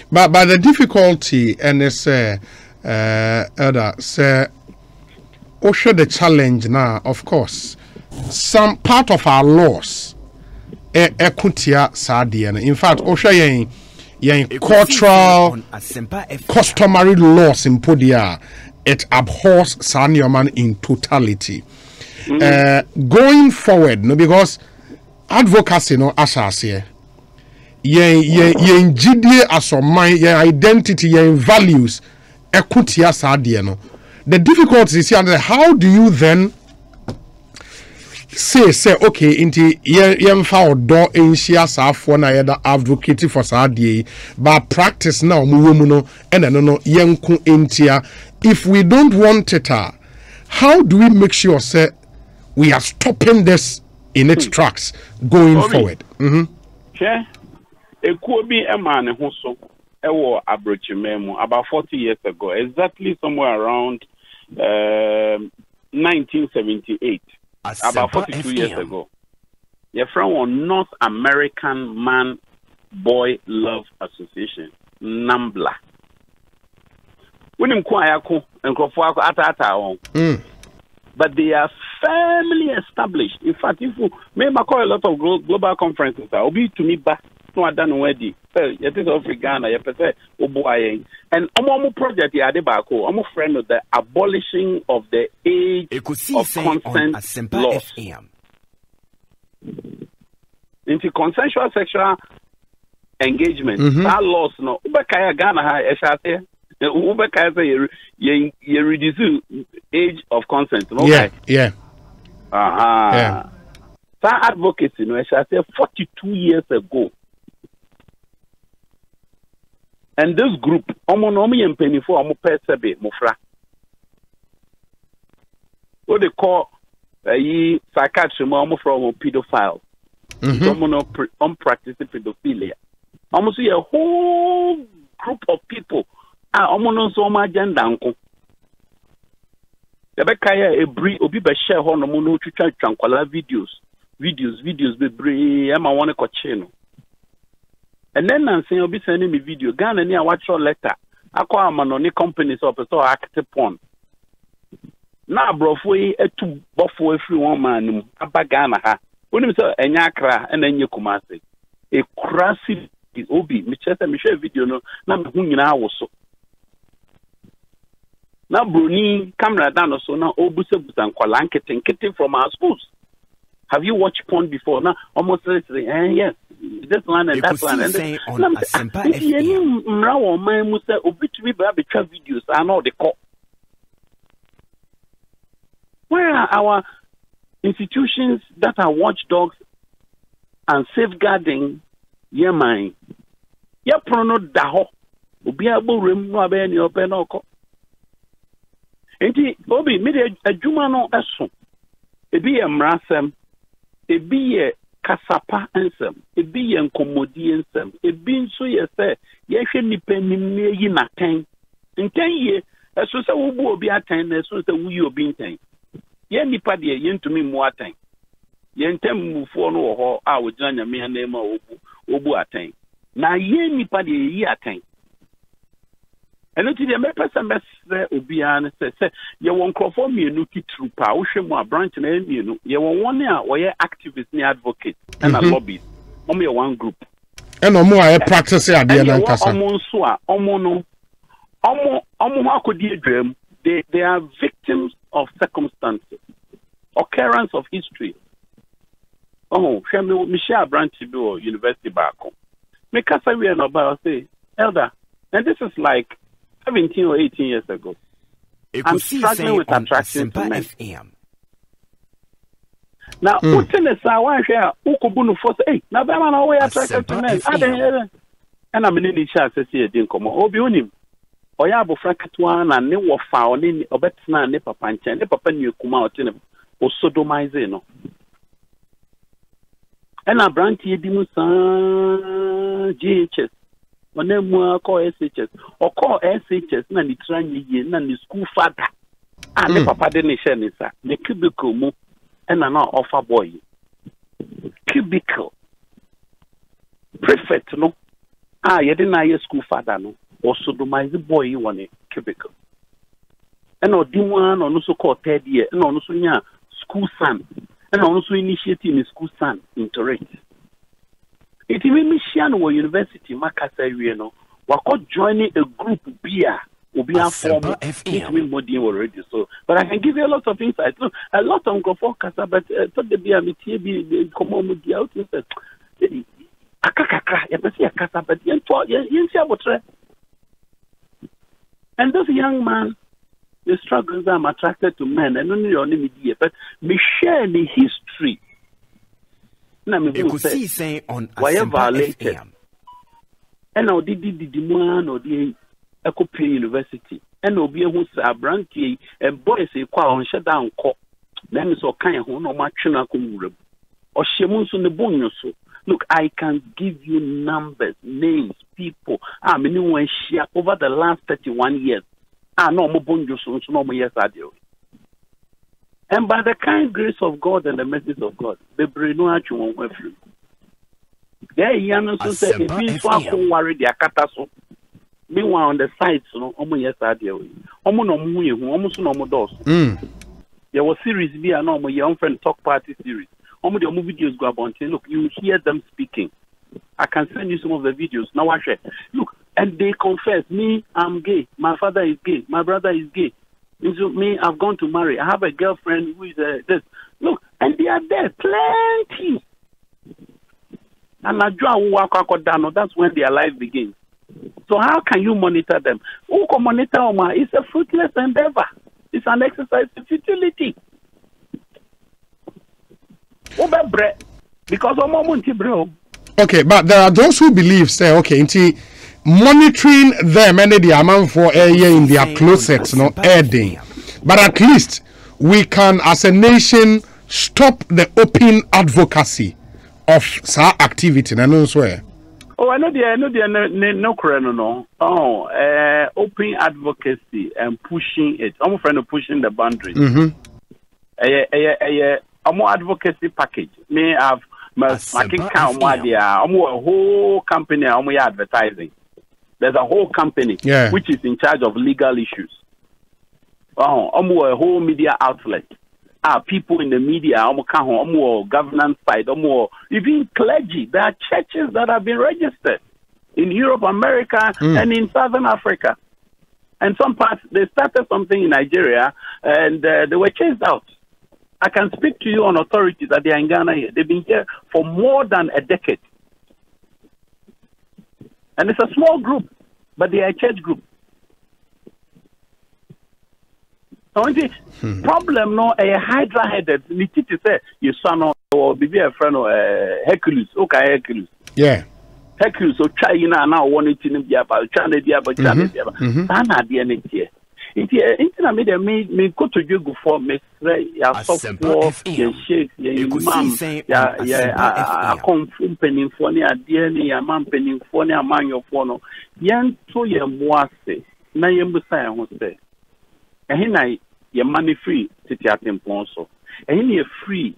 But the difficulty and it's elder say also the challenge now, of course, some part of our laws ekutia sadiana. In fact, also yen cultural customary laws in Podia, it abhors Sanyoman in totality. Going forward, no, because advocacy no asase yen jidie asoman yen identity yen values ekutia sadie no. The difficulty is here, how do you then say okay inti yemfa odo enhia saafo na yeda advocate for saadie but practice now mu no ene no yenko entia. If we don't want it, how do we make sure say we are stopping this in its tracks going forward? Sure. Ekuobi emane ho so ewo abrochimemu about 40 years ago, exactly somewhere around 1978, about 42 years ago. You're from North American Man Boy Love Association, NAMBLA. When you but they are firmly established. In fact, if you may call a lot of global conferences, I'll be to me back. No, done already. It is Africana, and I'm project here. I'm a friend of the abolishing of the age of consent laws. Into consensual sexual engagement. That laws no. Ubekaya Ghana ha eshate. Ubekaya say you reduce age of consent. Okay. Yeah. Yeah. That advocacy no eshate 42 years ago. And this group, omonomi and penny for omo persebe mufra. What they call psychiatry omo from pedophile. Omo unpracticed pedophilia. Almost a whole group of people are omo so my agenda uncle. Yabekaya ebri obi be share ho no mo no twitwa twankwala videos be bre am I want to channel. And then I'm saying, you'll be sending me video. Ghana near watch your letter. I call my money companies up so active porn. Now, bro, for a two buffo every one man, about Ghana ha. When you say a nyakra and then you come say a crassy obi, me share video no. Now, who was so. Now, Bruni camera down so now obuse busan kwalanketing kitting from our schools. Have you watched porn before? Now, almost say, yes. This one and that one. And videos are not the call. Where are our institutions that are watchdogs and safeguarding your mind? Your prono daho. Ubiabo rim no abe ni open oko. Enti obi me de adwuma no eso. Ebi emrasem. Ebi ye kasapa ensem, ebi ye nkomodi ensem, ebi nso ye se ye hwe nipa nim yi naten. Nten ye eso se wo bu obi aten na eso se wo yi obi nten. Ye nipa de ye ntumi mu aten. Ye ntem mufo no wo ho a wo gina nyame na ema obu aten. Na ye nipa de yi aten. Eno ti de me person best obi an se ye won crofo mienu titru pa wo hwe mu a branch na mienu ye won one a wo ye activist ni advocate and a lobbyist omo ye one group and omo a practice ade na nkasa omo nso a omo no omo akodi adwam they are victims of circumstances, occurrence of history. Oh me share branch bi o university back me kasa we no ba say elder, and this is like 17 or 18 years ago. I'm struggling with attraction to men. Now, what's in the Sawan share? Ukubunu force, hey, now that man always attracted to men. And I'm in the chat, says here, didn't come on. Obiunim. Oyabo Frankatwan and ne were found in Obetsna, Nipa Pancha, Nipa Penu Kumautin, or Sodomizeno. And I branch Dimusa GHS. When they call SHS or call SHS, none the train, none the school father. And the papa didn't share this, the cubicle move and an offer boy. Cubicle prefect, no. You didn't know your school father, no. Or sodomize the boy you want a cubicle. And or do one or no so called third year, and also school son, and also initiating a school son into rate. It even Michigan or university, Makasa, you know, we're joining a group beer, will be a form of FM already. So, but I can give you a lot of insights. Look, a lot of go for Casa, but thought the beer, the common with the outing said, Casa, but and this young man the struggles I'm attracted to men, and only on media, but me share the history. Na me Ekosiisen on Asempa FM. And now did the man or the Ekopia University, and Obi who's a brandy and boys a quite on shut down court. Then so kind of no much or Shemus on the bonus. Look, I can give you numbers, names, people. I mean, when share over the last 31 years. No more bonus, no more yes, I do. And by the kind grace of God and the message of God, the brain no actually won't work through. There, Yanos said, if you don't worry, they are catastrophe. Meanwhile, on the sides, no, almost yes, I do. Almost no more doors. There was series B, I know my young friend talk party series. Almost the movie videos go about and look, you hear them speaking. I can send you some of the videos. Now I share. Look, and they confess, me, I'm gay. My father is gay. My brother is gay. So me, I've gone to marry. I have a girlfriend who is this. Look, and they are there, plenty. And that's when their life begins. So how can you monitor them? Who can monitor them? It's a fruitless endeavor. It's an exercise in futility. Because okay, but there are those who believe, say, okay, monitoring them and the amount for a year in their closets, no adding. But at least we can, as a nation, stop the open advocacy of sa activity. I know swear. Oh, I know no. Open advocacy and pushing it. I'm friend of pushing the boundaries. I'm advocacy package. Me have my count I'm a whole company. I'm advertising. There's a whole company which is in charge of legal issues. I'm a whole media outlet. People in the media, I'm governance side, even clergy. There are churches that have been registered in Europe, America, and in Southern Africa. And some parts, they started something in Nigeria, and they were chased out. I can speak to you on authority that they are in Ghana here. They've been here for more than a decade. And it's a small group, but they are a church group. So the problem no a hydra headed Nititi say you son or be a friend of Hercules. Okay, Hercules. Yeah. Hercules so China now wanting to be about China Sana the energy. Intina made me go to you for me ya software ya shake ya imam ya confirm penning for ni adie ni ya man penning for ni amanyo for no yen to ye moase na ye mbusa ya ho se ehin na ye money free titi atempon so ehin ye free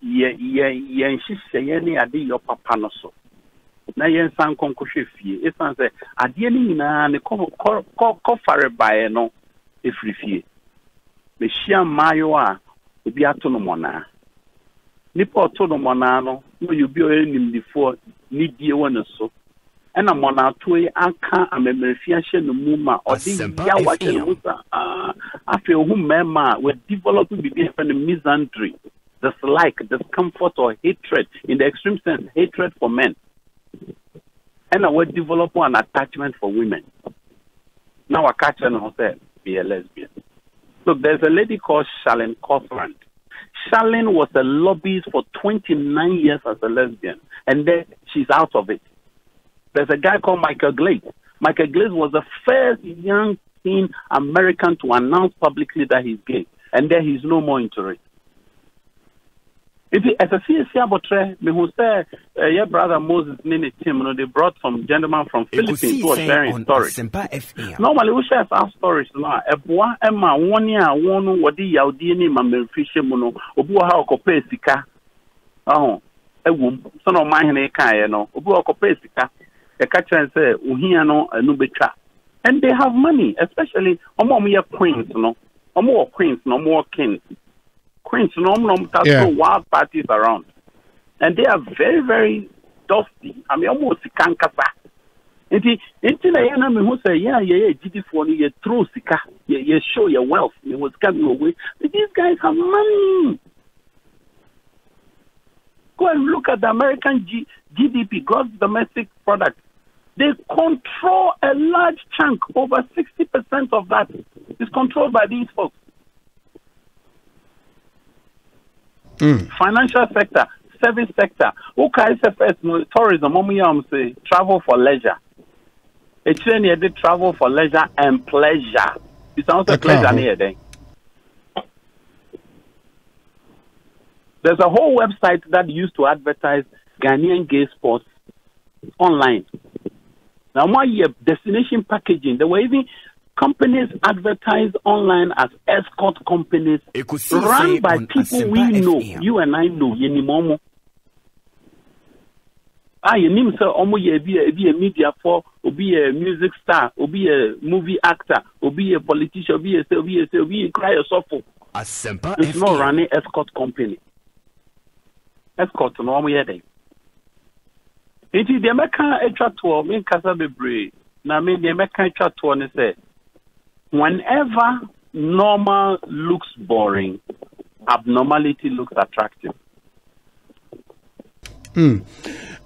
ye nhise ye ni ade yo papa no so na yen san konkohwe fie esan se ade ni nyina ne ko fare bae no efri fie me hia mayo a obi ato no mona nipa to no mona no no you bi o enim before ni die wona so ena mona to yi aka amemrefia hye no mu ma odi ya wa hye no sa afi ohu mema we develop bibi for the misandry, dislike, discomfort or hatred in the extreme sense, hatred for men. And I will develop an attachment for women. Now I catch her and say, be a lesbian. So there's a lady called Charlene Cortland. Charlene was a lobbyist for 29 years as a lesbian, and then she's out of it. There's a guy called Michael Glaze. Michael Glaze was the first young teen American to announce publicly that he's gay, and then he's no more into it. As a CSC abotre, me who say your brother Moses Nini Tim, they brought some gentleman from Philippines who was sharing stories. Normally we share our stories now. Ebua Emma 1 year one wadi yaudi ni mamefishe muno obu ha okope sika. Ewum so no man he kan no obu okope sika. E ka chen say ohia no anu betwa. And they have money, especially omo queens no. Omo queens no more kings. Queens, wild parties around, and they are very, very dusty. I mean, almost kankasa. Inti na yana me who say, yeah, GD for you throw sika, you show your wealth. It was coming away. But these guys have money. Go and look at the American GDP, gross domestic product. They control a large chunk. Over 60% of that is controlled by these folks. Financial sector, service sector. Okay, tourism, say travel for leisure. A train here, they travel for leisure and pleasure. It sounds like pleasure near there. There's a whole website that used to advertise Ghanaian gay sports online. Now, my destination packaging, there were even companies advertised online as escort companies run by people we know, you and I know, Yenimomo. You name so almost be a media for, or be a music star, or be a movie actor, or be a politician, or be a cry or suffer. It's not running escort company. Escort no more yet. It is the American extra tour, me Casa Bebre. Now, me the American extra tour, and say, whenever normal looks boring, abnormality looks attractive.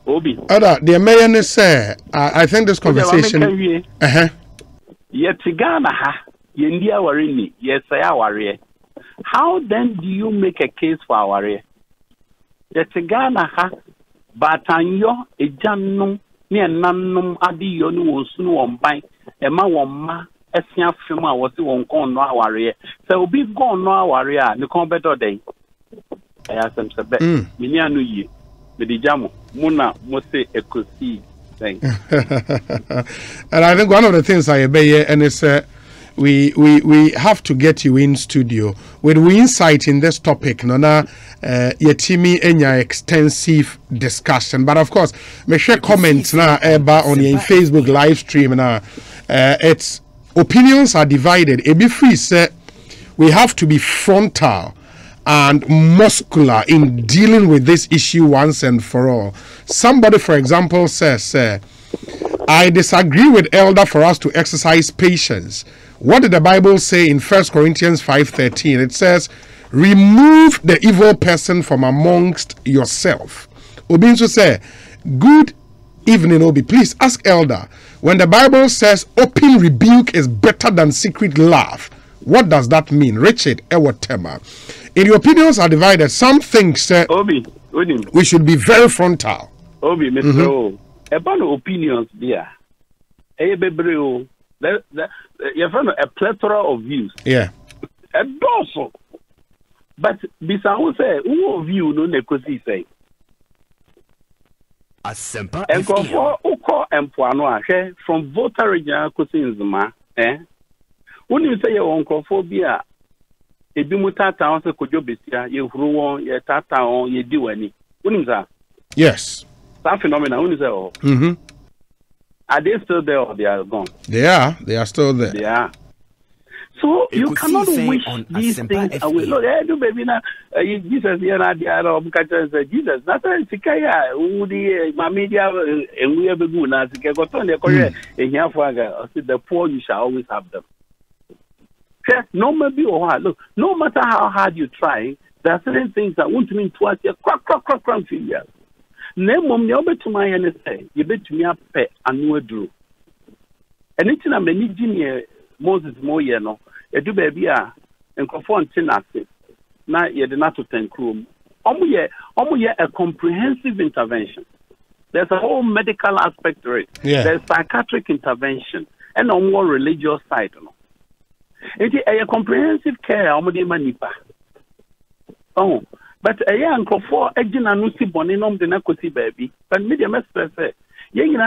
Obi. The mayor say, I think this conversation. Yet Ghana ha, Yendia warini, yes, I worry. How then do you make a case for our worry? Yet Ghana ha, Batanyo, a janum, near nanum, adi yonu, snow on by, a ma, a sian fima was on con no warrior. So be gone no warrior, the combat day. I asked them, Minia New Year. Muna must say Ekosiisen. And I think one of the things I obey and it's we have to get you in studio with insight in this topic. Nona yetimi enya extensive discussion. But of course, me share comments now on your Facebook live stream now. Its opinions are divided. Ebi free say we have to be frontal and muscular in dealing with this issue once and for all. Somebody, for example, says, I disagree with elder for us to exercise patience. What did the Bible say in 1 Corinthians 5:13? It says, remove the evil person from amongst yourself. Obinso say, good evening, Obi. Please ask elder, when the Bible says open rebuke is better than secret love, what does that mean? Richard Ewotema. In your opinions are divided. Some think Obi, we should be very frontal. Obi, Mr. About opinions there. You have a plethora of views. Yeah. A dozen. But besides, say, who of you know Ekosiisen? And go for Uko and Puano, from Volta Region Ekosiisen, when you say your oncophobia, a bimutata on the Kojobisia, you ruin your tata on you do any. Yes. That phenomenon. Are they still there or they are gone? They are still there. They are. So you cannot wish these things away. Look, do baby now. Jesus, you know, Jesus. That's a Sikaya, who the media and we have a good as you got on the Korea and here for the poor, you shall always have them. No matter no matter how hard you try, there are certain things that won't mean twice. Crack, fingers. Name mom, you bet to my NSA, you bet to me up pet and no drew. And it's in a many junior Moses Moyeno, a do baby and conform tenacity. Now you're the not to 10 room. Almost a comprehensive intervention. There's a whole medical aspect to it. Yeah. There's psychiatric intervention and a more religious side. It's a comprehensive care. Oh, but a young for a genanusi boninum the Nakosi baby, but medium express. Young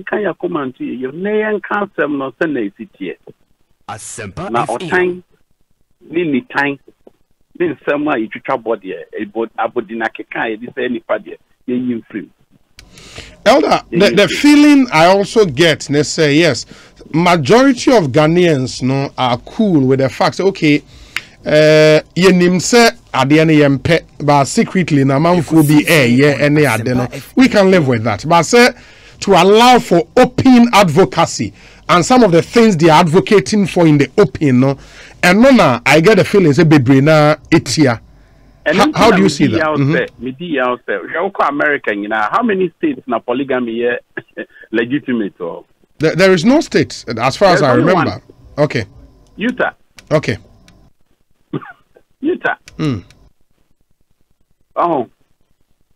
Kaya command to you, Nayan cancer no senate. A simple now, time, mini time, then somewhere you trouble body, a boat abodinaka, this any party, you free. Elder, the feeling I also get, let's say, yes, majority of Ghanaians are cool with the fact, okay, yenim se ade ne yempe but secretly na manfo bi any ade we can live with that, but say to allow for open advocacy and some of the things they are advocating for in the open and no na I get the feeling say bebre na etia How do you see that? American, how many states na polygamy legitimate? Or? There is no state, as far as I remember. One. Okay. Utah. Okay. Utah. Oh.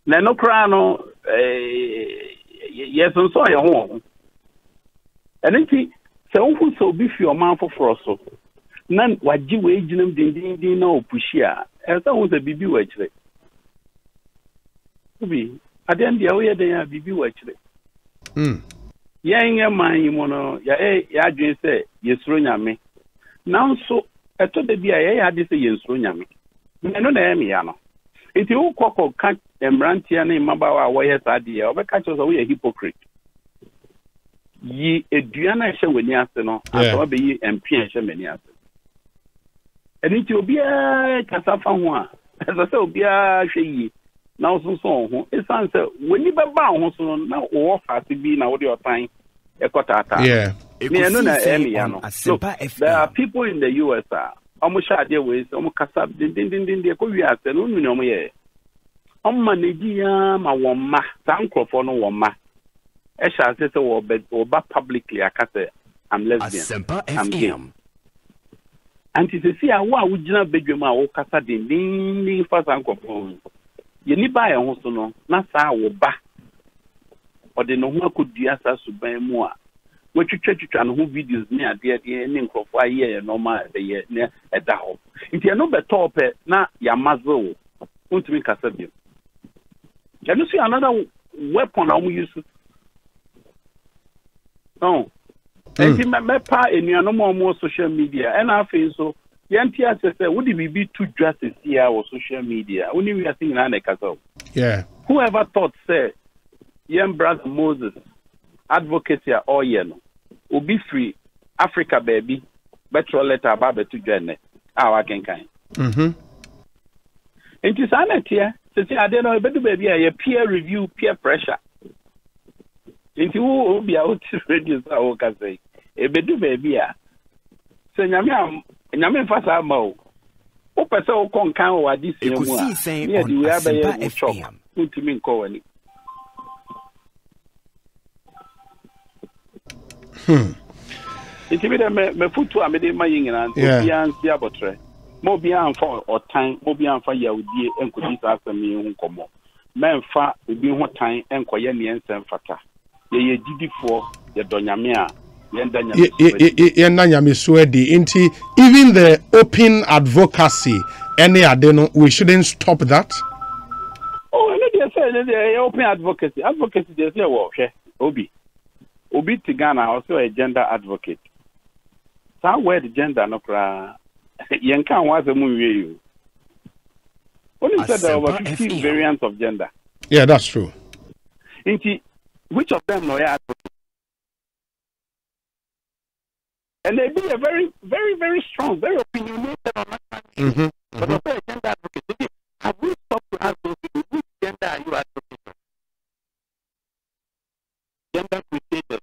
No crano. Yes, I'm sorry. And then so who so be your man for frosso. None what you wage them didn't know pushia. As I was a BB actually. To be at the end of the way they are BB actually. Yang man you mono ya dream say yes me. Now so I told the BIA had this yes me. I know the Emiano. If you cock cat and rantia name about why yes idea, or catch us away a hypocrite. Ye a Diana show when you ask no, I be and Pierre many answers. And it will be a Casafa, as I said, be a she now so it's answer when you bound so now or fast to be now your time. Ekotata. Yeah. There are people in the US almost shot their ways, almost casab, didn't they go after no ye. Nigeria, my woman, Sanko for no woman. Esha says or publicly, I can I'm lesbian. I'm gay. And to see how would you not bedroom or casa ding for Sanko? You need buy a host no, not our back. Or the no one could do as to buy more. What you church and who videos near the ending for 5 years, normal the year near at the home. If you're not the top, now your muzzle won't make a subject. Can you see another weapon I'm using? No. And my pa and you are no more social media. And I feel so. Yantia says, would it be too drastic here or social media? Only we are seeing an yeah. Whoever thought, say, young brother Moses, advocacy all year, will be free, Africa baby, better letter about to join our kind. And to sign here, to say, I don't know, better baby, a peer review, peer pressure. If you will be out to reduce our say, a better baby, say, Yamin Fasa Mo. Opa so con can or this Ekosiisen on Asempa FM. Put to me calling. It's even me foot to a made my yin and beyond the abortre. More beyond for or time, more beyond for your dear and could ask me on come. Men far will be what time and quiet me and send fata. Ye did for the Donyamia. Even the open advocacy, any adeno, we shouldn't stop that. Oh, they say open advocacy. Advocacy, there's no work. Obi Tigana, also a gender advocate. Somewhere the gender no cry. Yankan was a movie. Only said there were 50 variants of gender. Yeah, that's true. Which of them are advocates? And they be a very, very, very strong, very opinionated on that. But also a gender advocate. Have we stopped to ask those people, which gender are you advocating? Gender created.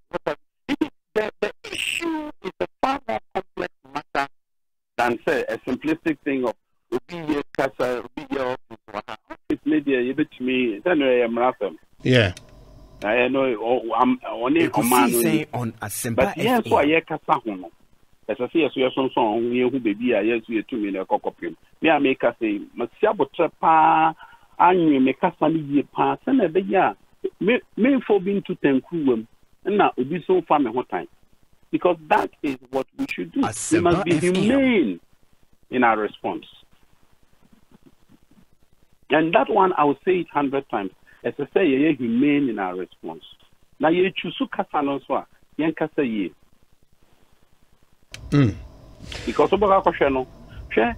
The issue is a far more complex matter than, say, a simplistic thing of obedience, it's media, you bet me, then I'm laughing. Yeah. I know I'm on it on Asempa. But yes, why you can't as I say, we are some song, we who baby, yes, we are 2 million cocopium. Me, I make us say, Masiabo Trapa, and you make us a year pass, and a big year. Me for being to 10 crew, and now it be so far in what time. Because that is what we should do. We must be humane in our response. And that one, I will say it 100 times. As I say, you're humane in our response. Now, you choose to Casanoswa, Yankasa ye. Because of our question, share.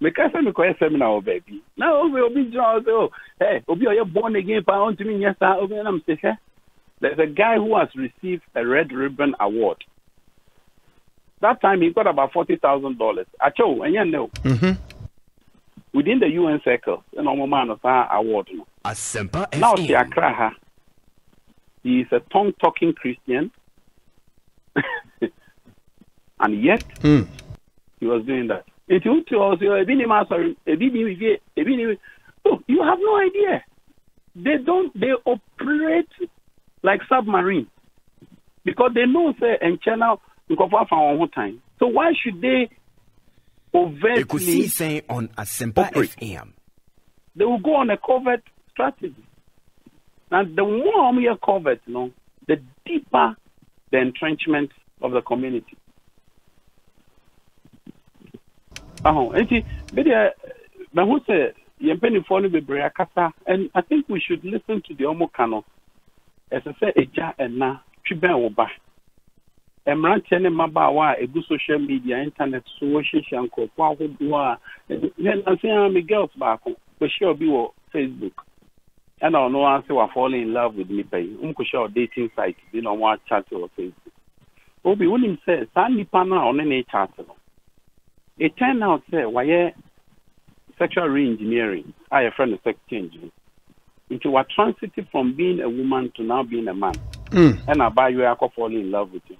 Because I'm a seminar, baby. Now we'll be drawn. Hey, you're born again, pound to me. Yes, I'll be an There's a guy who has received a Red Ribbon Award. That time he got about $40,000. Acho, and you know. Within the UN circle, the normal man of our award. Asempa Now, FM. He is a tongue-talking Christian. And yet, he was doing that. It will also you have no idea. They operate like submarine because they know say and channel time. So why should they overtly Ekosiisen on Asempa FM? They will go on a covert strategy. Now the more we are covert, the deeper the entrenchment of the community. But who said and I think we should listen to the Omokano as I say eja and na triben oba. Emrantie ne mabawa egu social media internet so hihia nkofo ahodo a na say me girls back we share be on Facebook. And I know I say we fall in love with me pay. Ko share dating site, one chat or Facebook. Obi when him say san nipa na on na chat no. It turned out say why sexual re-engineering, I a friend of sex change. Into what transited from being a woman to now being a man. And I buy you I fall in love with you.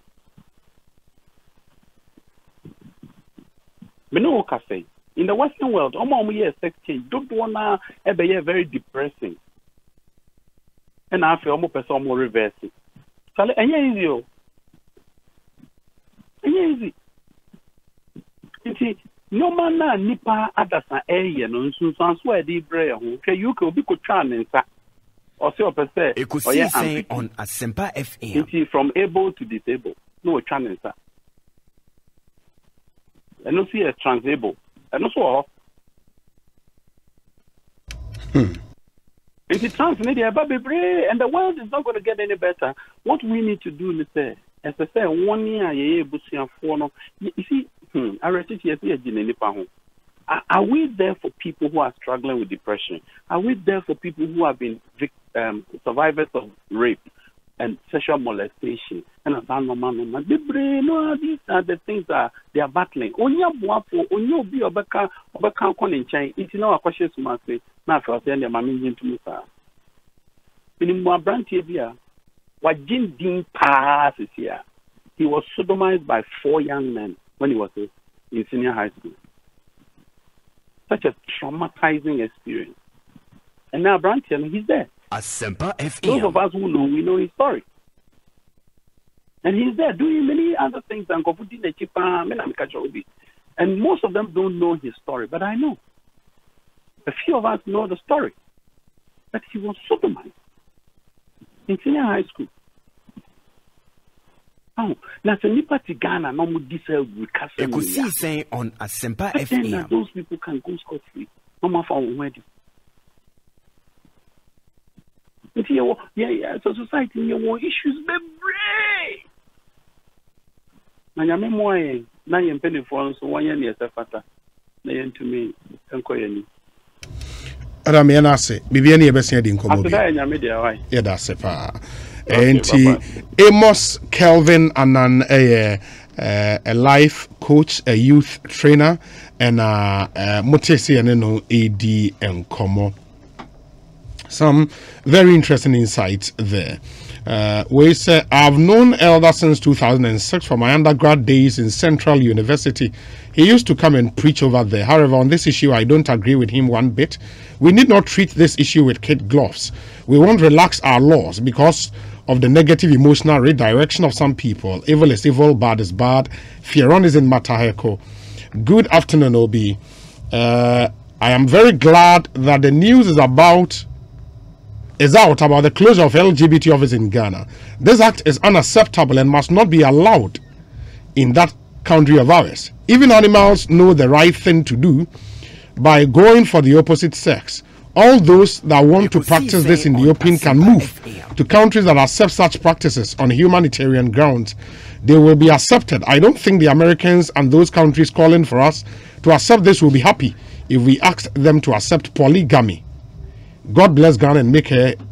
But no what say. In the Western world, sex change don't wanna be very depressing. And I feel almost person more reversing. So easy. Easy. No man na nipa adasa eye no nso so ade bre ho hwe you ka obi ko twa ne nsa o se opese Ekosiisen on Asempa FM. It's from able to disabled no twa ne nsa and no see a transable and also it's trans media baby and the world is not going to get any better. What we need to do is say as I say 1 year ye busiafo no you see are we there for people who are struggling with depression? Are we there for people who have been survivors of rape and sexual molestation? And these are the things that they are battling. It's now a question to say, now for us, and mammy into Musa. In my brand here, what Jim Dean passes here, he was sodomized by 4 young men when he was in senior high school. Such a traumatizing experience. And now Brantian, he's there. Asempa FM. Those of us who know, we know his story. And he's there doing many other things. And most of them don't know his story, but I know. A few of us know the story. But he was sodomized in senior high school. Oh, now the Nipati Ghana no more diesel with Ekosiisen on Asempa FM. Those people can go scot free. No more for wedding. So society you want issues, baby. Na nyame moye na yempeni for so 1 year ne sefata. Na yentu me enko yani. Ada me na se bibia ne yebesia di nkomo bi. After nyame dia why? Yeah, that's it. Amos Kelvin Anan, a life coach, a youth trainer, and Motesi and AD and Komo. Some very interesting insights there. We say I've known Elder since 2006 from my undergrad days in Central University. He used to come and preach over there. However, on this issue, I don't agree with him one bit. We need not treat this issue with kid gloves. We won't relax our laws because of the negative emotional redirection of some people. Evil is evil, bad is bad. Fieron is in Mataheko. Good afternoon, Obi. I am very glad that the news is out about the closure of LGBT office in Ghana. This act is unacceptable and must not be allowed in that country of ours. Even animals know the right thing to do by going for the opposite sex. All those that want to practice this in the open can move to countries that accept such practices on humanitarian grounds. They will be accepted. I don't think the Americans and those countries calling for us to accept this will be happy if we ask them to accept polygamy. God bless Ghana and make her